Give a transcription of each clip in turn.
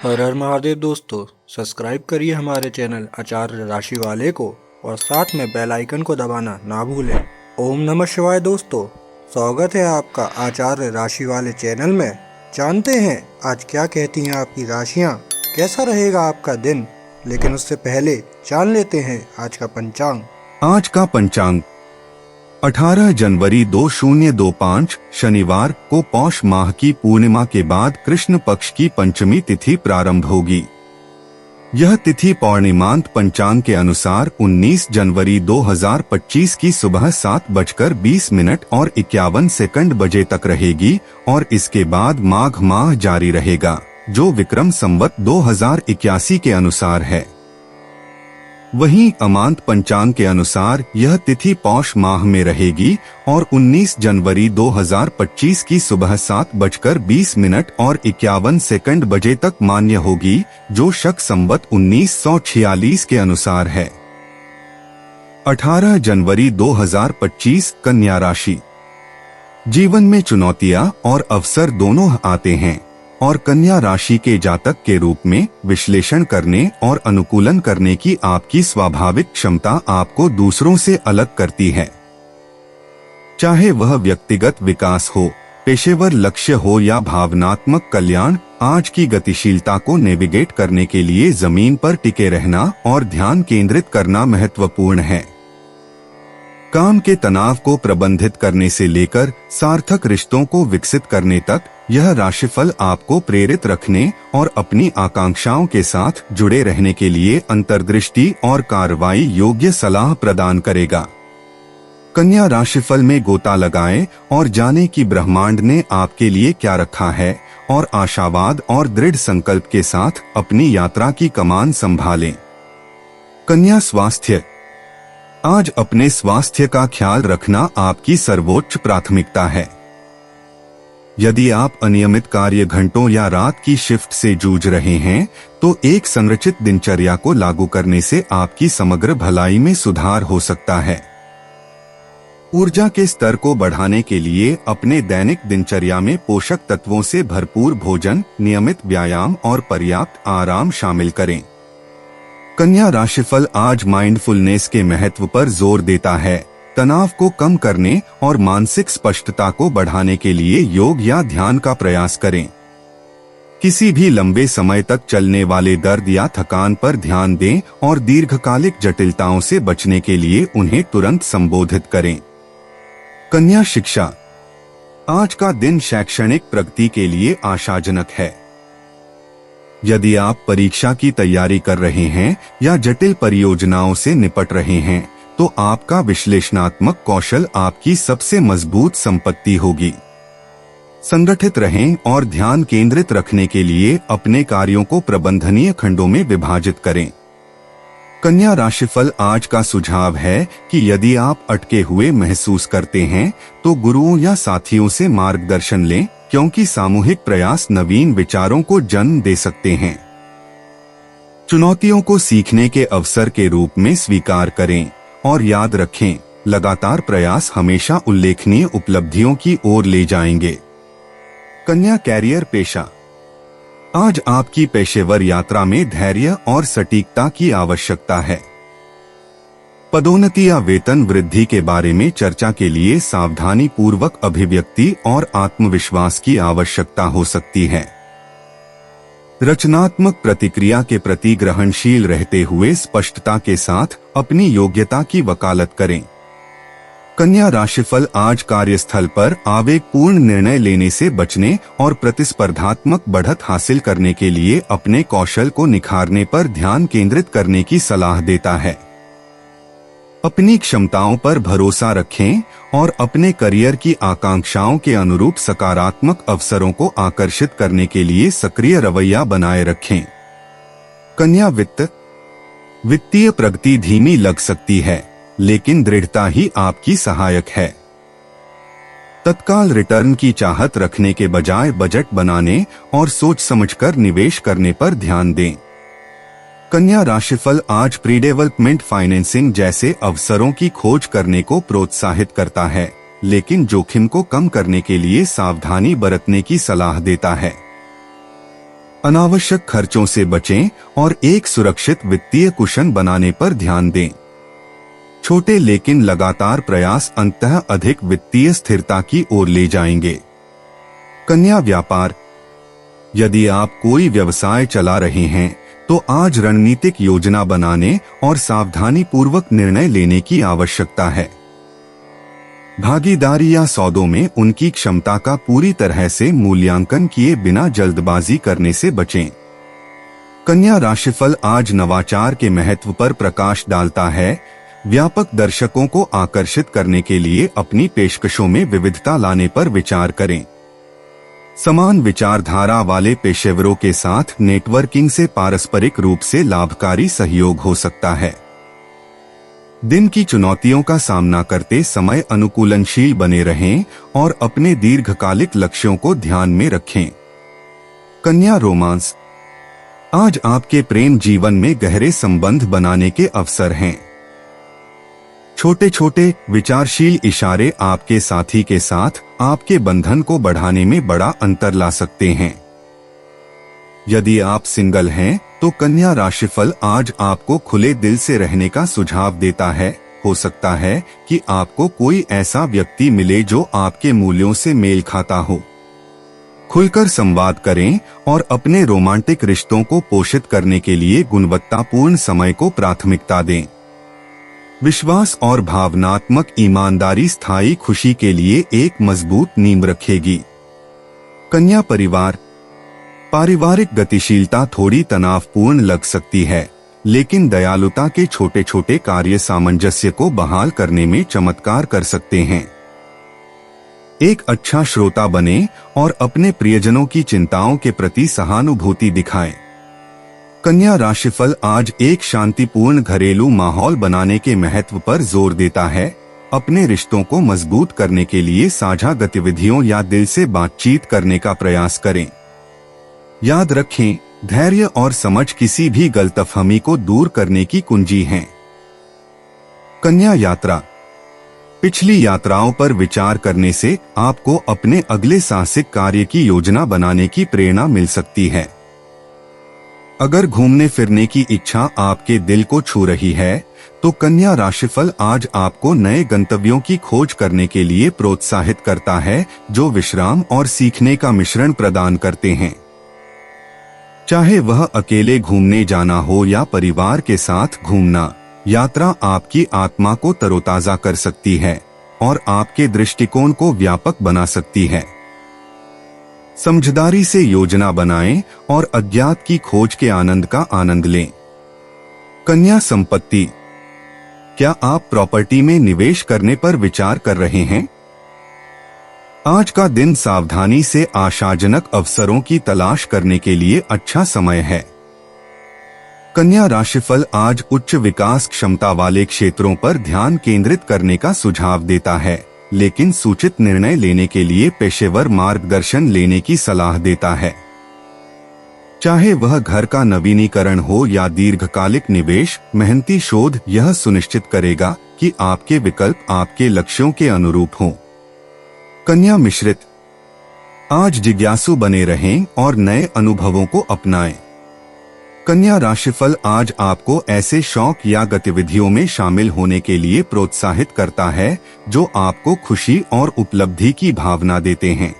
हर हर महादेव दोस्तों, सब्सक्राइब करिए हमारे चैनल आचार्य राशि वाले को और साथ में बेल आइकन को दबाना ना भूलें। ओम नमः शिवाय दोस्तों, स्वागत है आपका आचार्य राशि वाले चैनल में। जानते हैं आज क्या कहती हैं आपकी राशियां, कैसा रहेगा आपका दिन। लेकिन उससे पहले जान लेते हैं आज का पंचांग। आज का पंचांग 18 जनवरी 2025 शनिवार को पौष माह की पूर्णिमा के बाद कृष्ण पक्ष की पंचमी तिथि प्रारंभ होगी। यह तिथि पौर्णिमांत पंचांग के अनुसार 19 जनवरी 2025 की सुबह 7:20 और 51 सेकंड बजे तक रहेगी और इसके बाद माघ माह जारी रहेगा, जो विक्रम संवत 2081 के अनुसार है। वहीं अमांत पंचांग के अनुसार यह तिथि पौष माह में रहेगी और 19 जनवरी 2025 की सुबह 7:20 और 51 सेकंड बजे तक मान्य होगी, जो शक संवत 1946 के अनुसार है। 18 जनवरी 2025 कन्या राशि। जीवन में चुनौतियां और अवसर दोनों आते हैं और कन्या राशि के जातक के रूप में विश्लेषण करने और अनुकूलन करने की आपकी स्वाभाविक क्षमता आपको दूसरों से अलग करती है। चाहे वह व्यक्तिगत विकास हो, पेशेवर लक्ष्य हो या भावनात्मक कल्याण, आज की गतिशीलता को नेविगेट करने के लिए जमीन पर टिके रहना और ध्यान केंद्रित करना महत्वपूर्ण है। काम के तनाव को प्रबंधित करने से लेकर सार्थक रिश्तों को विकसित करने तक यह राशिफल आपको प्रेरित रखने और अपनी आकांक्षाओं के साथ जुड़े रहने के लिए अंतर्दृष्टि और कार्रवाई योग्य सलाह प्रदान करेगा। कन्या राशिफल में गोता लगाएं और जानें कि ब्रह्मांड ने आपके लिए क्या रखा है और आशावाद और दृढ़ संकल्प के साथ अपनी यात्रा की कमान संभालें। कन्या स्वास्थ्य। आज अपने स्वास्थ्य का ख्याल रखना आपकी सर्वोच्च प्राथमिकता है। यदि आप अनियमित कार्य घंटों या रात की शिफ्ट से जूझ रहे हैं, तो एक संरचित दिनचर्या को लागू करने से आपकी समग्र भलाई में सुधार हो सकता है। ऊर्जा के स्तर को बढ़ाने के लिए अपने दैनिक दिनचर्या में पोषक तत्वों से भरपूर भोजन, नियमित व्यायाम और पर्याप्त आराम शामिल करें। कन्या राशिफल आज माइंडफुलनेस के महत्व पर जोर देता है। तनाव को कम करने और मानसिक स्पष्टता को बढ़ाने के लिए योग या ध्यान का प्रयास करें। किसी भी लंबे समय तक चलने वाले दर्द या थकान पर ध्यान दें और दीर्घकालिक जटिलताओं से बचने के लिए उन्हें तुरंत संबोधित करें। कन्या शिक्षा। आज का दिन शैक्षणिक प्रगति के लिए आशाजनक है। यदि आप परीक्षा की तैयारी कर रहे हैं या जटिल परियोजनाओं से निपट रहे हैं, तो आपका विश्लेषणात्मक कौशल आपकी सबसे मजबूत संपत्ति होगी। संगठित रहें और ध्यान केंद्रित रखने के लिए अपने कार्यों को प्रबंधनीय खंडों में विभाजित करें। कन्या राशिफल आज का सुझाव है कि यदि आप अटके हुए महसूस करते हैं, तो गुरुओं या साथियों से मार्गदर्शन लें, क्योंकि सामूहिक प्रयास नवीन विचारों को जन्म दे सकते हैं। चुनौतियों को सीखने के अवसर के रूप में स्वीकार करें और याद रखें, लगातार प्रयास हमेशा उल्लेखनीय उपलब्धियों की ओर ले जाएंगे। कन्या कैरियर पेशा। आज आपकी पेशेवर यात्रा में धैर्य और सटीकता की आवश्यकता है। पदोन्नति या वेतन वृद्धि के बारे में चर्चा के लिए सावधानी पूर्वक अभिव्यक्ति और आत्मविश्वास की आवश्यकता हो सकती है। रचनात्मक प्रतिक्रिया के प्रति ग्रहणशील रहते हुए स्पष्टता के साथ अपनी योग्यता की वकालत करें। कन्या राशिफल आज कार्यस्थल पर आवेगपूर्ण निर्णय लेने से बचने और प्रतिस्पर्धात्मक बढ़त हासिल करने के लिए अपने कौशल को निखारने पर ध्यान केंद्रित करने की सलाह देता है। अपनी क्षमताओं पर भरोसा रखें और अपने करियर की आकांक्षाओं के अनुरूप सकारात्मक अवसरों को आकर्षित करने के लिए सक्रिय रवैया बनाए रखें। कन्या वित्त। वित्तीय प्रगति धीमी लग सकती है, लेकिन दृढ़ता ही आपकी सहायक है। तत्काल रिटर्न की चाहत रखने के बजाय बजट बनाने और सोच समझकर निवेश करने पर ध्यान दें। कन्या राशिफल आज प्री डेवलपमेंट फाइनेंसिंग जैसे अवसरों की खोज करने को प्रोत्साहित करता है, लेकिन जोखिम को कम करने के लिए सावधानी बरतने की सलाह देता है। अनावश्यक खर्चों से बचें और एक सुरक्षित वित्तीय कुशन बनाने पर ध्यान दें। छोटे लेकिन लगातार प्रयास अंततः अधिक वित्तीय स्थिरता की ओर ले जाएंगे। कन्या व्यापार। यदि आप कोई व्यवसाय चला रहे हैं तो आज रणनीतिक योजना बनाने और सावधानी पूर्वक निर्णय लेने की आवश्यकता है। भागीदारी या सौदों में उनकी क्षमता का पूरी तरह से मूल्यांकन किए बिना जल्दबाजी करने से बचें। कन्या राशिफल आज नवाचार के महत्व पर प्रकाश डालता है। व्यापक दर्शकों को आकर्षित करने के लिए अपनी पेशकशों में विविधता लाने पर विचार करें। समान विचारधारा वाले पेशेवरों के साथ नेटवर्किंग से पारस्परिक रूप से लाभकारी सहयोग हो सकता है। दिन की चुनौतियों का सामना करते समय अनुकूलनशील बने रहें और अपने दीर्घकालिक लक्ष्यों को ध्यान में रखें। कन्या रोमांस। आज आपके प्रेम जीवन में गहरे संबंध बनाने के अवसर हैं। छोटे छोटे विचारशील इशारे आपके साथी के साथ आपके बंधन को बढ़ाने में बड़ा अंतर ला सकते हैं। यदि आप सिंगल हैं तो कन्या राशिफल आज आपको खुले दिल से रहने का सुझाव देता है। हो सकता है कि आपको कोई ऐसा व्यक्ति मिले जो आपके मूल्यों से मेल खाता हो। खुलकर संवाद करें और अपने रोमांटिक रिश्तों को पोषित करने के लिए गुणवत्तापूर्ण समय को प्राथमिकता दें। विश्वास और भावनात्मक ईमानदारी स्थायी खुशी के लिए एक मजबूत नींव रखेगी। कन्या परिवार। पारिवारिक गतिशीलता थोड़ी तनावपूर्ण लग सकती है, लेकिन दयालुता के छोटे छोटे कार्य सामंजस्य को बहाल करने में चमत्कार कर सकते हैं। एक अच्छा श्रोता बने और अपने प्रियजनों की चिंताओं के प्रति सहानुभूति दिखाएं। कन्या राशिफल आज एक शांतिपूर्ण घरेलू माहौल बनाने के महत्व पर जोर देता है। अपने रिश्तों को मजबूत करने के लिए साझा गतिविधियों या दिल से बातचीत करने का प्रयास करें। याद रखें, धैर्य और समझ किसी भी गलतफहमी को दूर करने की कुंजी हैं। कन्या यात्रा। पिछली यात्राओं पर विचार करने से आपको अपने अगले साहसिक कार्य की योजना बनाने की प्रेरणा मिल सकती है। अगर घूमने फिरने की इच्छा आपके दिल को छू रही है तो कन्या राशिफल आज आपको नए गंतव्यों की खोज करने के लिए प्रोत्साहित करता है, जो विश्राम और सीखने का मिश्रण प्रदान करते हैं। चाहे वह अकेले घूमने जाना हो या परिवार के साथ घूमना, यात्रा आपकी आत्मा को तरोताजा कर सकती है और आपके दृष्टिकोण को व्यापक बना सकती है। समझदारी से योजना बनाएं और अज्ञात की खोज के आनंद का आनंद लें। कन्या संपत्ति। क्या आप प्रॉपर्टी में निवेश करने पर विचार कर रहे हैं? आज का दिन सावधानी से आशाजनक अवसरों की तलाश करने के लिए अच्छा समय है। कन्या राशिफल आज उच्च विकास क्षमता वाले क्षेत्रों पर ध्यान केंद्रित करने का सुझाव देता है, लेकिन सूचित निर्णय लेने के लिए पेशेवर मार्गदर्शन लेने की सलाह देता है। चाहे वह घर का नवीनीकरण हो या दीर्घकालिक निवेश, मेहनती शोध यह सुनिश्चित करेगा कि आपके विकल्प आपके लक्ष्यों के अनुरूप हों। कन्या मिश्रित। आज जिज्ञासु बने रहें और नए अनुभवों को अपनाएं। कन्या राशिफल आज आपको ऐसे शौक या गतिविधियों में शामिल होने के लिए प्रोत्साहित करता है जो आपको खुशी और उपलब्धि की भावना देते हैं।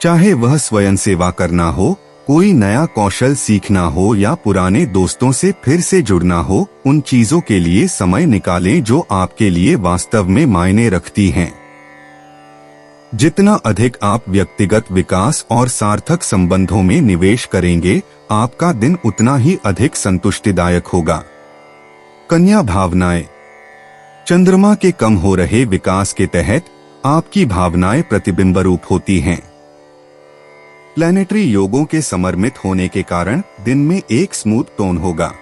चाहे वह स्वयं सेवा करना हो, कोई नया कौशल सीखना हो या पुराने दोस्तों से फिर से जुड़ना हो, उन चीजों के लिए समय निकालें जो आपके लिए वास्तव में मायने रखती हैं। जितना अधिक आप व्यक्तिगत विकास और सार्थक संबंधों में निवेश करेंगे, आपका दिन उतना ही अधिक संतुष्टिदायक होगा। कन्या भावनाएं। चंद्रमा के कम हो रहे विकास के तहत आपकी भावनाएं प्रतिबिंब रूप होती हैं। प्लैनेटरी योगों के समर्मित होने के कारण दिन में एक स्मूथ टोन होगा।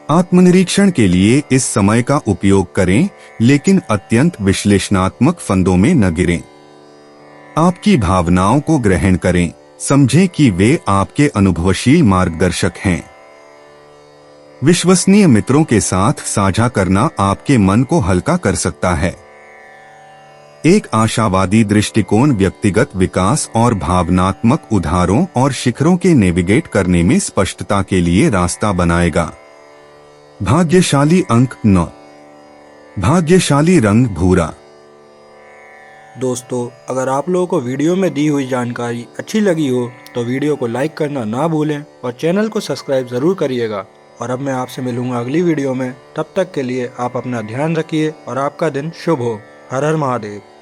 आत्मनिरीक्षण के लिए इस समय का उपयोग करें, लेकिन अत्यंत विश्लेषणात्मक फंदों में न गिरें। आपकी भावनाओं को ग्रहण करें, समझें कि वे आपके अनुभवशील मार्गदर्शक हैं। विश्वसनीय मित्रों के साथ साझा करना आपके मन को हल्का कर सकता है। एक आशावादी दृष्टिकोण व्यक्तिगत विकास और भावनात्मक उद्धारों और शिखरों के नेविगेट करने में स्पष्टता के लिए रास्ता बनाएगा। भाग्यशाली अंक 9। भाग्यशाली रंग भूरा। दोस्तों, अगर आप लोगों को वीडियो में दी हुई जानकारी अच्छी लगी हो तो वीडियो को लाइक करना ना भूलें और चैनल को सब्सक्राइब ज़रूर करिएगा। और अब मैं आपसे मिलूंगा अगली वीडियो में। तब तक के लिए आप अपना ध्यान रखिए और आपका दिन शुभ हो। हर हर महादेव।